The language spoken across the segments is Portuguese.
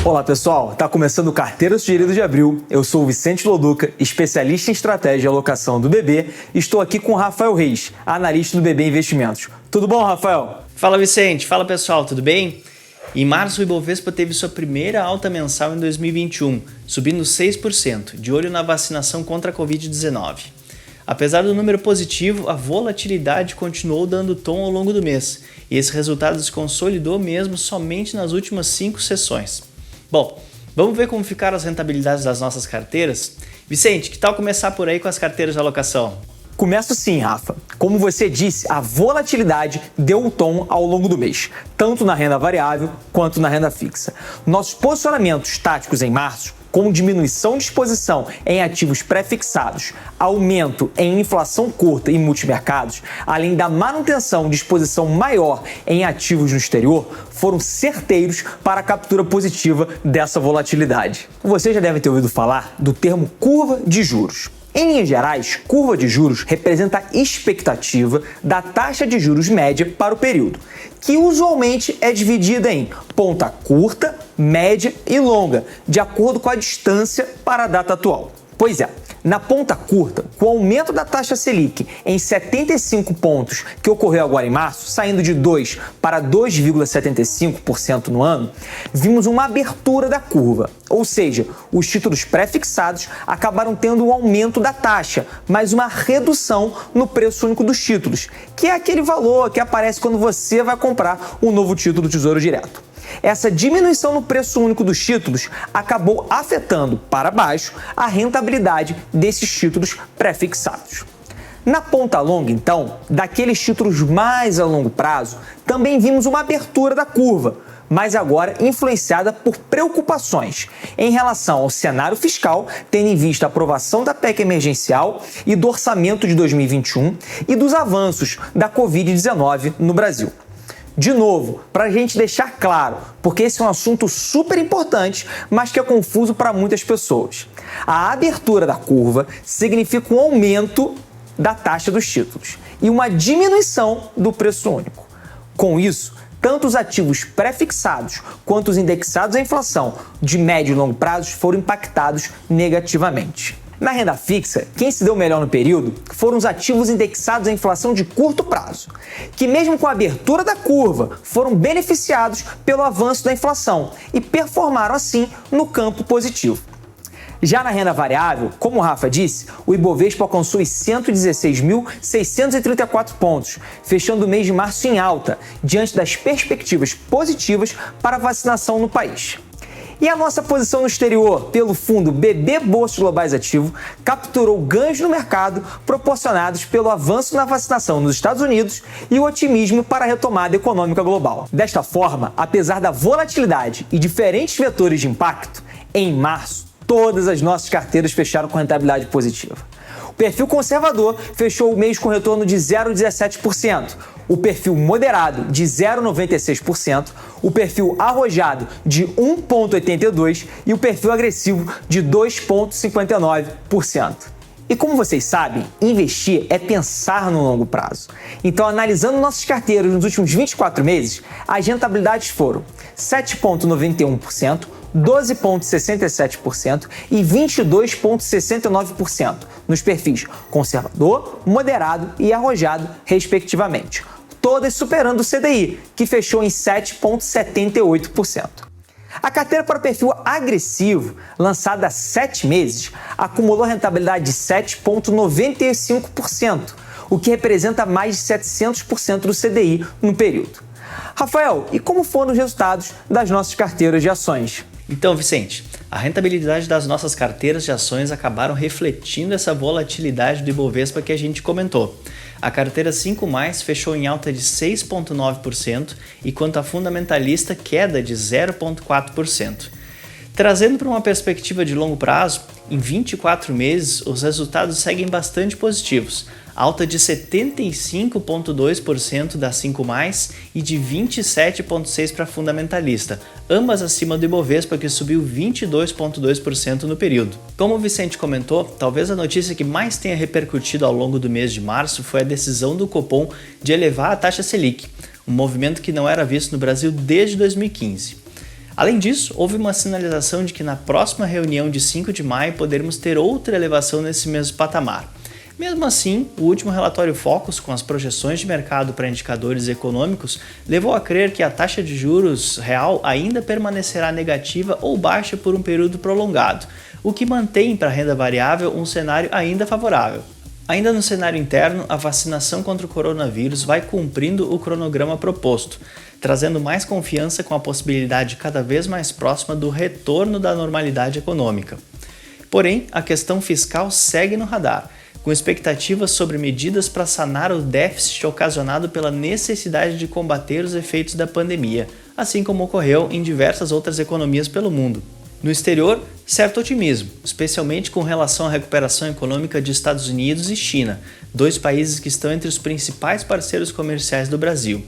Olá pessoal, está começando o Carteira Sugerida de Abril. Eu sou o Vicente Loduca, especialista em estratégia e alocação do BB. Estou aqui com o Rafael Reis, analista do BB Investimentos. Tudo bom, Rafael? Fala Vicente, fala pessoal, tudo bem? Em março, o Ibovespa teve sua primeira alta mensal em 2021, subindo 6%, de olho na vacinação contra a Covid-19. Apesar do número positivo, a volatilidade continuou dando tom ao longo do mês, e esse resultado se consolidou mesmo somente nas últimas 5 sessões. Bom, vamos ver como ficaram as rentabilidades das nossas carteiras? Vicente, que tal começar por aí com as carteiras de alocação? Começo sim, Rafa. Como você disse, a volatilidade deu o tom ao longo do mês, tanto na renda variável quanto na renda fixa. Nossos posicionamentos táticos em março, com diminuição de exposição em ativos pré-fixados, aumento em inflação curta e multimercados, além da manutenção de exposição maior em ativos no exterior, foram certeiros para a captura positiva dessa volatilidade. Você já deve ter ouvido falar do termo curva de juros. Em linhas gerais, curva de juros representa a expectativa da taxa de juros média para o período, que usualmente é dividida em ponta curta, média e longa, de acordo com a distância para a data atual. Pois é, na ponta curta, com o aumento da taxa Selic em 75 pontos que ocorreu agora em março, saindo de 2 para 2,75% no ano, vimos uma abertura da curva, ou seja, os títulos pré-fixados acabaram tendo um aumento da taxa, mas uma redução no preço único dos títulos, que é aquele valor que aparece quando você vai comprar um novo título do Tesouro Direto. Essa diminuição no preço único dos títulos acabou afetando para baixo a rentabilidade desses títulos pré-fixados. Na ponta longa, então, daqueles títulos mais a longo prazo, também vimos uma abertura da curva, mas agora influenciada por preocupações em relação ao cenário fiscal, tendo em vista a aprovação da PEC emergencial e do orçamento de 2021 e dos avanços da Covid-19 no Brasil. De novo, para a gente deixar claro, porque esse é um assunto super importante, mas que é confuso para muitas pessoas. A abertura da curva significa um aumento da taxa dos títulos e uma diminuição do preço único. Com isso, tanto os ativos pré-fixados quanto os indexados à inflação de médio e longo prazo foram impactados negativamente. Na renda fixa, quem se deu melhor no período foram os ativos indexados à inflação de curto prazo, que mesmo com a abertura da curva, foram beneficiados pelo avanço da inflação e performaram assim no campo positivo. Já na renda variável, como o Rafa disse, o Ibovespa alcançou os 116.634 pontos, fechando o mês de março em alta, diante das perspectivas positivas para a vacinação no país. E a nossa posição no exterior, pelo fundo BB Bolsa Globais Ativo, capturou ganhos no mercado proporcionados pelo avanço na vacinação nos Estados Unidos e o otimismo para a retomada econômica global. Desta forma, apesar da volatilidade e diferentes vetores de impacto, em março, todas as nossas carteiras fecharam com rentabilidade positiva. O perfil conservador fechou o mês com retorno de 0,17%, o perfil moderado de 0,96%, o perfil arrojado de 1,82% e o perfil agressivo de 2,59%. E como vocês sabem, investir é pensar no longo prazo. Então, analisando nossas carteiras nos últimos 24 meses, as rentabilidades foram 7,91%, 12,67% e 22,69% nos perfis conservador, moderado e arrojado, respectivamente. Todas superando o CDI, que fechou em 7,78%. A carteira para o perfil agressivo, lançada há 7 meses, acumulou rentabilidade de 7,95%, o que representa mais de 700% do CDI no período. Rafael, e como foram os resultados das nossas carteiras de ações? Então, Vicente, a rentabilidade das nossas carteiras de ações acabaram refletindo essa volatilidade do Ibovespa que a gente comentou. A carteira 5+, fechou em alta de 6,9%, enquanto a fundamentalista queda de 0,4%. Trazendo para uma perspectiva de longo prazo, em 24 meses, os resultados seguem bastante positivos, alta de 75,2% da 5+, e de 27,6% para a fundamentalista, ambas acima do Ibovespa, que subiu 22,2% no período. Como o Vicente comentou, talvez a notícia que mais tenha repercutido ao longo do mês de março foi a decisão do Copom de elevar a taxa Selic, um movimento que não era visto no Brasil desde 2015. Além disso, houve uma sinalização de que na próxima reunião de 5 de maio poderemos ter outra elevação nesse mesmo patamar. Mesmo assim, o último relatório Focus, com as projeções de mercado para indicadores econômicos, levou a crer que a taxa de juros real ainda permanecerá negativa ou baixa por um período prolongado, o que mantém para a renda variável um cenário ainda favorável. Ainda no cenário interno, a vacinação contra o coronavírus vai cumprindo o cronograma proposto, trazendo mais confiança com a possibilidade cada vez mais próxima do retorno da normalidade econômica. Porém, a questão fiscal segue no radar, com expectativas sobre medidas para sanar o déficit ocasionado pela necessidade de combater os efeitos da pandemia, assim como ocorreu em diversas outras economias pelo mundo. No exterior, certo otimismo, especialmente com relação à recuperação econômica de Estados Unidos e China, dois países que estão entre os principais parceiros comerciais do Brasil.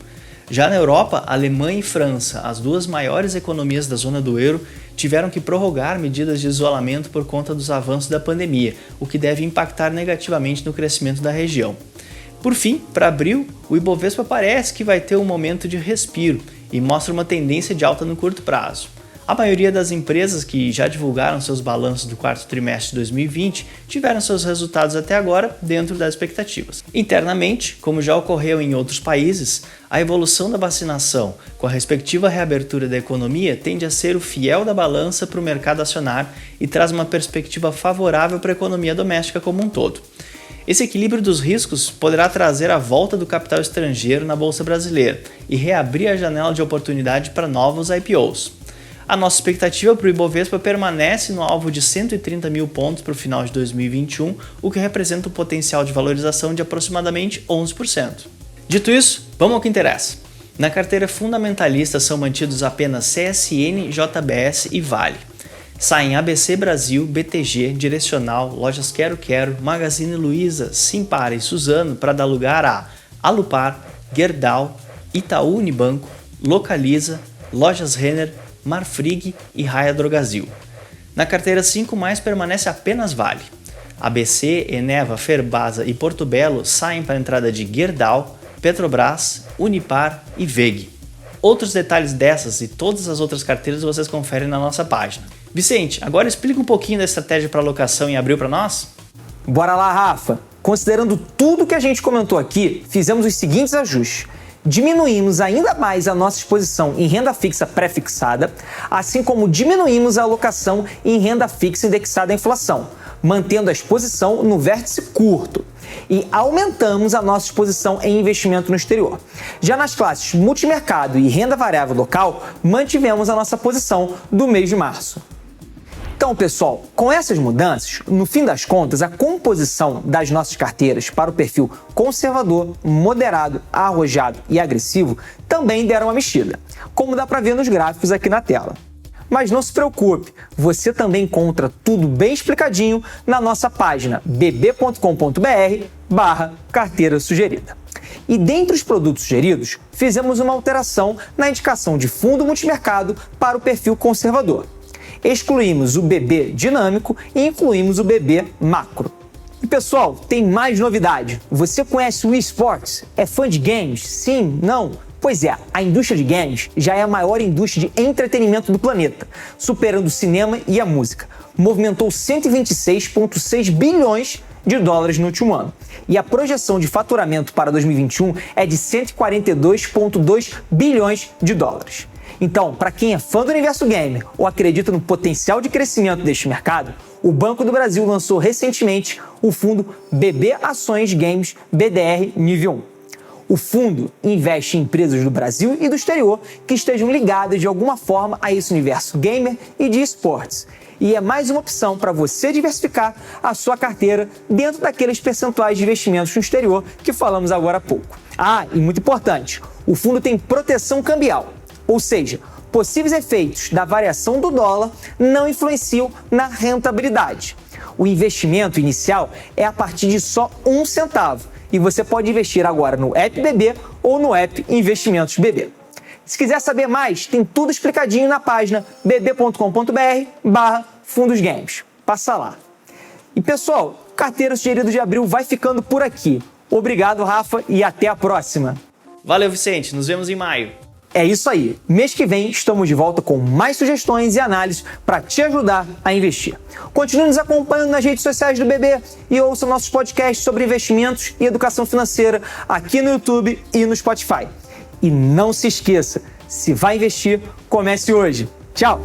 Já na Europa, Alemanha e França, as duas maiores economias da zona do euro, tiveram que prorrogar medidas de isolamento por conta dos avanços da pandemia, o que deve impactar negativamente no crescimento da região. Por fim, para abril, o Ibovespa parece que vai ter um momento de respiro e mostra uma tendência de alta no curto prazo. A maioria das empresas que já divulgaram seus balanços do quarto trimestre de 2020 tiveram seus resultados até agora dentro das expectativas. Internamente, como já ocorreu em outros países, a evolução da vacinação com a respectiva reabertura da economia tende a ser o fiel da balança para o mercado acionário e traz uma perspectiva favorável para a economia doméstica como um todo. Esse equilíbrio dos riscos poderá trazer a volta do capital estrangeiro na Bolsa Brasileira e reabrir a janela de oportunidade para novos IPOs. A nossa expectativa para o Ibovespa permanece no alvo de 130 mil pontos para o final de 2021, o que representa um potencial de valorização de aproximadamente 11%. Dito isso, vamos ao que interessa. Na carteira fundamentalista são mantidos apenas CSN, JBS e Vale. Saem ABC Brasil, BTG, Direcional, Lojas Quero Quero, Magazine Luiza, Simpar e Suzano para dar lugar a Alupar, Gerdau, Itaú Unibanco, Localiza, Lojas Renner, Marfrig e Raia Drogasil. Na carteira 5+, permanece apenas Vale. ABC, Eneva, Ferbasa e Porto Belo saem para a entrada de Gerdau, Petrobras, Unipar e VEG. Outros detalhes dessas e todas as outras carteiras vocês conferem na nossa página. Vicente, agora explica um pouquinho da estratégia para alocação em abril para nós? Bora lá, Rafa! Considerando tudo que a gente comentou aqui, fizemos os seguintes ajustes. Diminuímos ainda mais a nossa exposição em renda fixa pré-fixada, assim como diminuímos a alocação em renda fixa indexada à inflação, mantendo a exposição no vértice curto. E aumentamos a nossa exposição em investimento no exterior. Já nas classes multimercado e renda variável local, mantivemos a nossa posição do mês de março. Então, pessoal, com essas mudanças, no fim das contas, a composição das nossas carteiras para o perfil conservador, moderado, arrojado e agressivo também deram uma mexida, como dá para ver nos gráficos aqui na tela. Mas não se preocupe, você também encontra tudo bem explicadinho na nossa página bb.com.br/carteira sugerida. E dentre os produtos sugeridos, fizemos uma alteração na indicação de fundo multimercado para o perfil conservador. Excluímos o BB dinâmico e incluímos o BB macro. E pessoal, tem mais novidade. Você conhece o eSports? É fã de games? Sim? Não? Pois é, a indústria de games já é a maior indústria de entretenimento do planeta, superando o cinema e a música. Movimentou 126,6 bilhões de dólares no último ano. E a projeção de faturamento para 2021 é de 142,2 bilhões de dólares. Então, para quem é fã do universo gamer ou acredita no potencial de crescimento deste mercado, o Banco do Brasil lançou recentemente o fundo BB Ações Games BDR Nível 1. O fundo investe em empresas do Brasil e do exterior que estejam ligadas de alguma forma a esse universo gamer e de esportes. E é mais uma opção para você diversificar a sua carteira dentro daqueles percentuais de investimentos no exterior que falamos agora há pouco. Ah, e muito importante, o fundo tem proteção cambial. Ou seja, possíveis efeitos da variação do dólar não influenciam na rentabilidade. O investimento inicial é a partir de só 1 centavo e você pode investir agora no app BB ou no app Investimentos BB. Se quiser saber mais, tem tudo explicadinho na página bb.com.br/fundosgames. Passa lá. E pessoal, Carteira Sugerida de Abril vai ficando por aqui. Obrigado, Rafa, e até a próxima. Valeu, Vicente. Nos vemos em maio. É isso aí. Mês que vem estamos de volta com mais sugestões e análises para te ajudar a investir. Continue nos acompanhando nas redes sociais do BB e ouça nossos podcasts sobre investimentos e educação financeira aqui no YouTube e no Spotify. E não se esqueça, se vai investir, comece hoje. Tchau!